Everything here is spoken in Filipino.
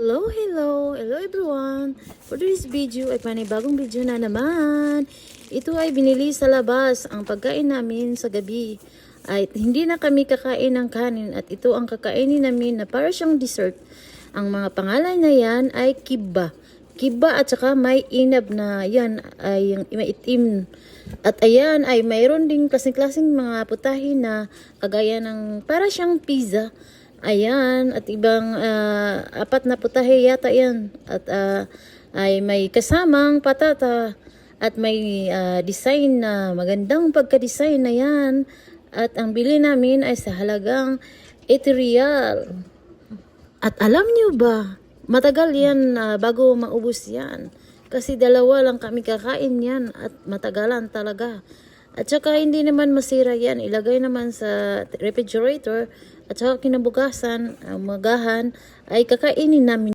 Hello everyone. For this video ay panibagong video na naman. Ito ay binili sa labas. Ang pagkain namin sa gabi ay hindi na kami kakain ng kanin at ito ang kakainin namin na para siyang dessert. Ang mga pangalan na yan ay kiba. Kiba at saka may inab na yan ay yung maitim. At ayan ay mayroon ding klaseng-klaseng mga putahin na kagaya ng para siyang pizza. Ayan, at ibang apat na putahe yata yan. At ay may kasamang patata at may design na magandang pagka-design na yan. At ang bili namin ay sa halagang 8 real. At alam niyo ba, matagal yan bago maubos yan. Kasi dalawa lang kami kakain yan at matagalan talaga. At saka hindi naman masira yan. Ilagay naman sa refrigerator. At saka kinabukasan, magahan, ay kakainin namin.